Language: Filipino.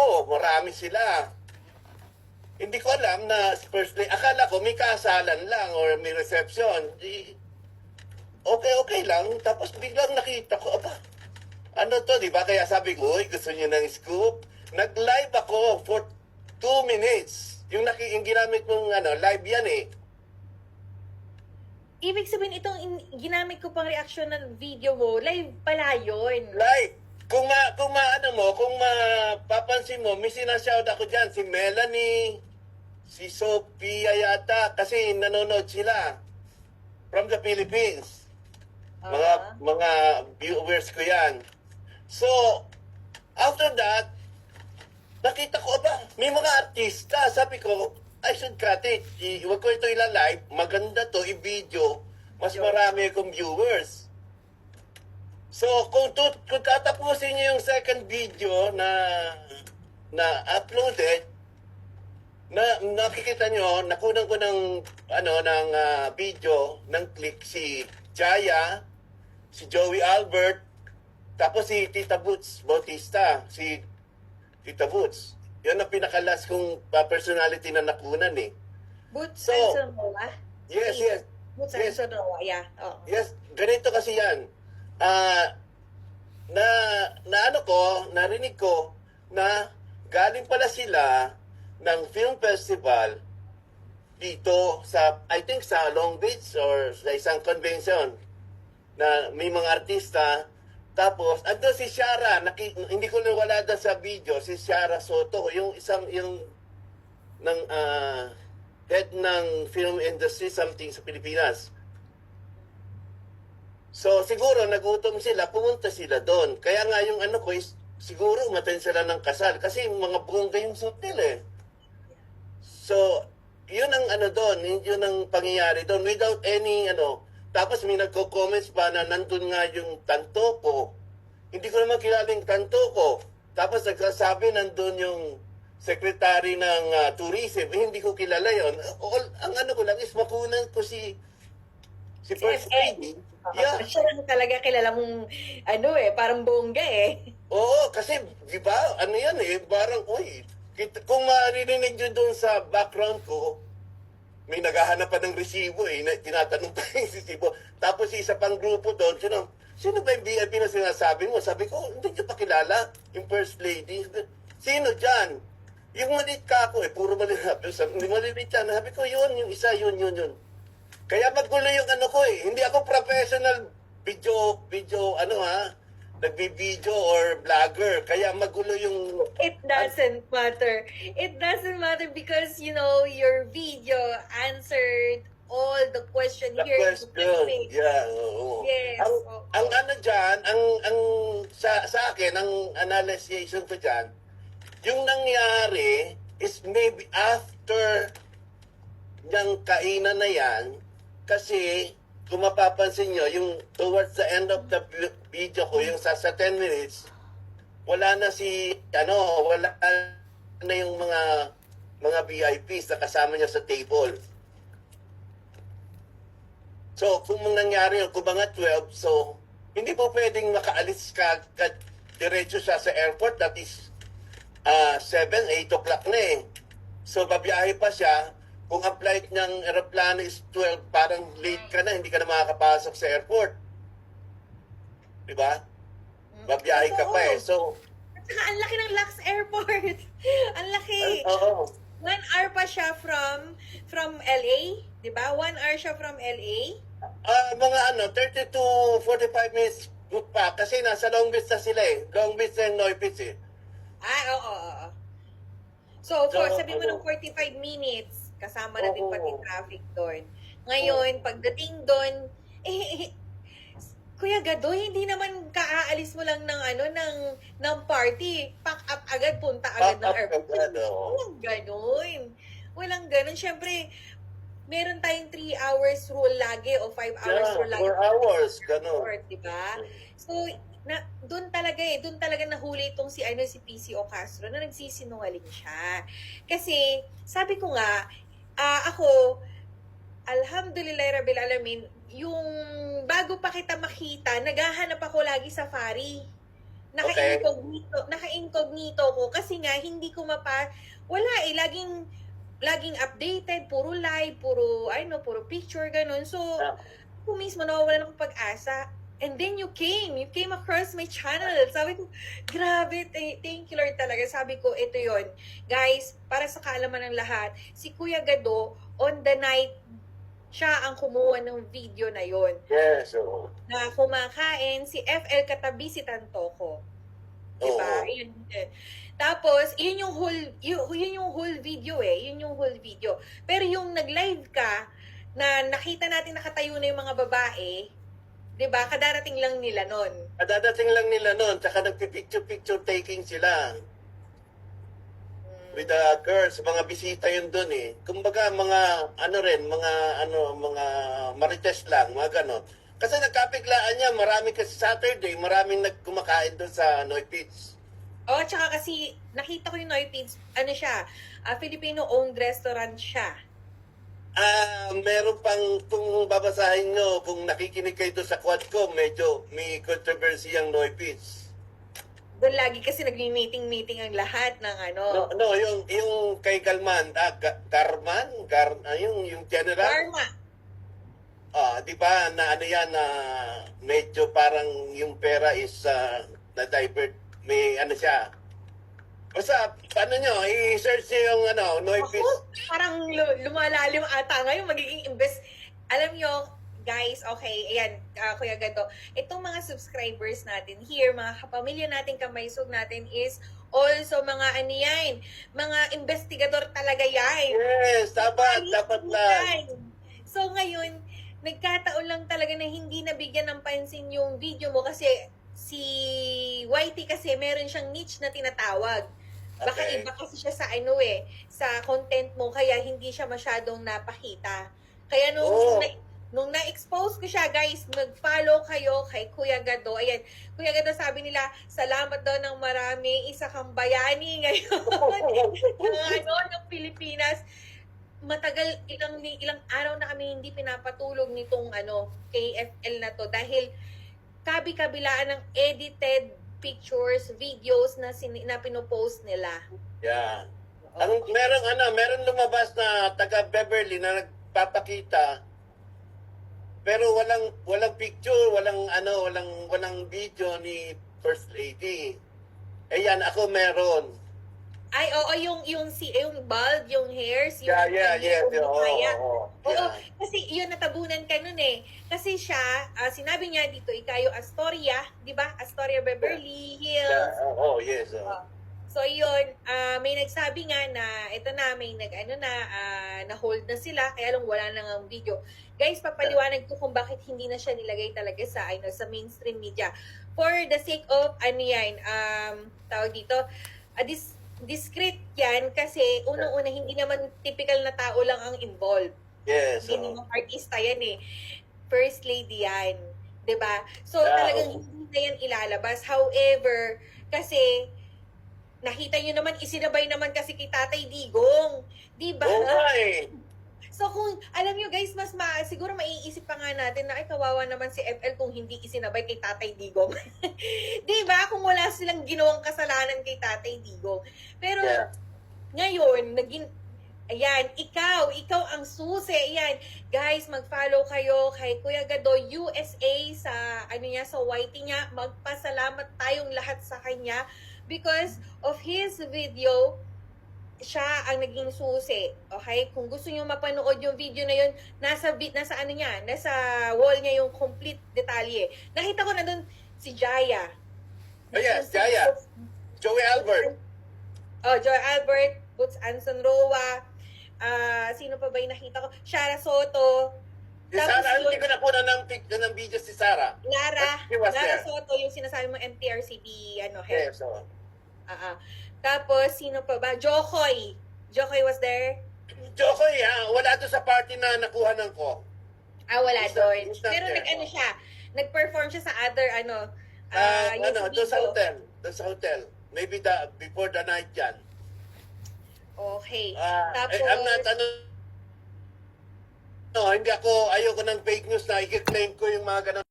ko, marami sila. Hindi ko alam na first day, akala ko may kasalan lang or may reception. Okay lang. Tapos biglang nakita ko, aba, ano to, di ba? Kaya sabi ko, uy, gusto niyo ng scoop? Nag-live ako for 2 minutes. Yung ginamit kong live yan eh. Ibig sabihin, itong ginamit ko pang reaction ng video mo, live pala yun. Live. Kung mapapansin mo, may sinashout ako dyan, si Melanie, si Sophia yata, kasi nanonood sila from the Philippines. Mga viewers ko yan. So, after that, nakita ko, aba, may mga artista. Sabi ko, I should cut it. Huwag ko ito ila-live. Maganda to, i-video. Mas marami akong viewers. So, kung tatapusin niyo yung second video na uploaded, nakikita nyo, nakunan ko ng video, ng click si Jaya, si Joey Albert, tapos si Tita Boots Bautista, si Tita Boots. Yan ang pinakalas kong personality na nakunan eh. Boots So, and Sonora? Yes. Boots Yes. and Sonora, yeah. Oh. Yes, ganito kasi yan. Narinig ko na galing pala sila ng film festival dito sa, I think sa Long Beach or sa isang convention na may mga artista. Tapos, ando si Shara, hindi ko wala doon sa video, si Shara Soto, yung head ng film industry, something sa Pilipinas. So, siguro, nagutom sila, pumunta sila doon. Kaya nga yung ko is, siguro, umaten sila ng kasal. Kasi mga bongga yung suit nila eh. So, yun ang doon, yun ang pangyayari doon. Without any, tapos may nagko-comments pa na nandun nga yung tanto ko. Hindi ko naman kilala yung tanto ko. Tapos nagsasabi nandun yung secretary ng tourism. Hindi ko kilala yon. Ang ko lang is makunan ko si First Lady. Yeah. Siya lang talaga kilala mong, parang bongga eh. Oo, kasi, di ba, yan eh, parang, kung maririnig nyo doon sa background ko, may naghahanap pa ng resibo eh, tinatanong pa yung resibo. Tapos isa pang grupo doon, sino ba yung VIP na sinasabi mo? Sabi ko, hindi nyo pa kilala yung First Lady. Sino dyan? Yung maliit ka ako puro maliit. Hindi maliit yan. Sabi ko, yung isa, yun. Kaya magulo yung ko eh. Hindi ako professional video, nagbi-video or vlogger. Kaya magulo yung... It doesn't matter. It doesn't matter because, your video answered all the question The here. question. Yeah, oo. Yes. Ang dyan, sa akin, ang analysis ko dyan, yung nangyari is maybe after yung kainan na yan, kasi kung mapapansin nyo, yung towards the end of the video ko, yung sa 10 minutes, wala na wala na yung mga VIPs na kasama niya sa table. So, kung nangyari, kung mga 12, so, hindi po pwedeng makaalis ka diretso siya sa airport, that is 7, 8 o'clock na eh. So, babiyahe pa siya. Kung ang flight ng aeroplano is 12, parang late ka na, hindi ka na makakapasok sa airport. Diba? Babiyahe ka pa eh. So, at saka, ang laki ng Lux Airport. Ang laki. oo. 1 hour pa siya from LA, di ba? 1 hour siya from LA. Mga 30 to 45 minutes pa kasi nasa Long Beach na sila eh. Long Beach and Neuwitz eh. Oo. So, sabi mo ng ano? 45 minutes, kasama na din Oo. pati traffic doon. Ngayon, pagdating doon, Kuya Gadoy, hindi naman kaaalis mo lang ng party. Pack up agad, punta agad ng Pack up airport. agad, oo. Walang ganun. Siyempre, meron tayong 3 hours rule lagi o 5 hours rule lagi. 4 hours, gano'n. Diba? So, doon talaga nahuli itong si PCO Castro na nagsisinungaling siya. Kasi, sabi ko nga, ako, alhamdulillah Rabbil Alamin, yung bago pa kita makita, naghahanap ako lagi sa Fari. naka-incognito ko kasi nga hindi ko wala eh, laging updated, puro live, puro picture, ganun. So, Ah, ako mismo nawawalan ng pag-asa. And then you came across my channel. Sabi ko, grabe, thank you Lord talaga. Sabi ko, ito yon. Guys, para sa kaalaman ng lahat, si Kuya Gado, on the night, siya ang kumuha ng video na yon. yes, oo. Na kumakain, si FL katabi si Tantoko. Diba? Oo. Yun din. Tapos, yun yung whole video eh. Yun yung whole video. Pero yung nag-live ka, na nakita natin nakatayo na yung mga babae, 'di ba? Kadarating lang nila nun. Kadadating lang nila noon, tsaka nagpipicture taking sila. With the girls, mga bisita yun doon eh. Kumbaga mga mga marites lang, mga ganon. Kasi nagkapiglaan niya, marami kasi Saturday, maraming nagkumakain doon sa Noy Pits. Oh, tsaka kasi nakita ko yung Noy Pits, ano siya, Filipino-owned restaurant siya. Meron pang, kung babasahin nyo, kung nakikinig kayo doon sa quad ko, medyo may controversy ang Noy Pits. Doon lagi kasi nagmi-meeting ang lahat ng ano. No, yung kay Kalman, yung general. Karma. Di ba na ano yan na medyo parang yung pera is na-divert, may ano siya. Basta, paano nyo, i-search nyo yung Noy Ako, Pits. parang lumalalim ata ngayon, magiging alam nyo, guys, okay, ayan, Kuya Gado, itong mga subscribers natin here, mga kapamilya natin, kamaysog natin is also mga mga investigador talaga yan. Yes, dapat lang. So ngayon, nagkataon lang talaga na hindi nabigyan ng pansin yung video mo kasi si YT kasi meron siyang niche na tinatawag. Baka Okay. iba kasi siya sa sa content mo, kaya hindi siya masyadong napakita. Kaya Oo. nung na-expose ko siya, guys, mag-follow kayo kay Kuya Gado. Ayan, Kuya Gado, sabi nila, salamat daw ng marami, isa kang bayani ngayon. ng Pilipinas. Matagal, ilang araw na kami hindi pinapatulog nitong KFL na to dahil kabi-kabilaan ng edited pictures, videos na pinopost nila. Yeah. Meron lumabas na taga Beverly na nagpapakita pero walang picture, walang video ni First Lady. Yan ako meron. Ay, oo, yung bald, yung hairs, yung Yes. kaya. Oo. Oo, kasi yun natabunan ka nun eh. Kasi siya, sinabi niya dito, ikayo Astoria, di ba? Astoria Beverly Hills. Yes. So yun, may nagsabi nga na ito na, may na-hold na sila, kaya lang wala nang ang video. Guys, papaliwanag ko kung bakit hindi na siya nilagay talaga sa mainstream media. For the sake of, tawag dito, discreet yan kasi unang-una hindi naman typical na tao lang ang involved. Yes. Hindi naman artista yan eh. First lady yan. 'Di ba? So talagang hindi na yan ilalabas. However, kasi nakita nyo naman, isinabay naman kasi kay Tatay Digong. 'Di ba? Okay. So kung, alam nyo guys, siguro maiisip pa nga natin na ay kawawa naman si FL kung hindi isinabay kay Tatay Digong. Diba? Kung wala silang ginawang kasalanan kay Tatay Digong. Pero ngayon, ayan, ikaw ang susi. Ayan, guys, mag-follow kayo kay Kuya Gado USA sa, sa YT niya. Magpasalamat tayong lahat sa kanya because of his video, siya ang naging susi. Okay? Kung gusto niyo mapanood yung video na yun, nasa wall niya yung complete detalye. Nakita ko na doon si Jaya. Yes, Jaya. Joey Albert. Joey Albert, Boots Anson Roa, sino pa ba yung nakita ko? Shara Soto. Si Sarah, hindi ko na po ng video si Sarah. Lara there. Soto, yung sinasabi mo MTRCB, head. Yes, oo. Tapos, sino pa ba? Jokoy. Jokoy was there? Jokoy, wala to sa party na nakuha ko. Wala doon. He's not Pero there. siya, nag-perform siya sa other, Doon sa hotel. Maybe before the night yan. Okay. Tapos, Tapos, hindi ayoko ng fake news na i-claim ko yung mga ganun.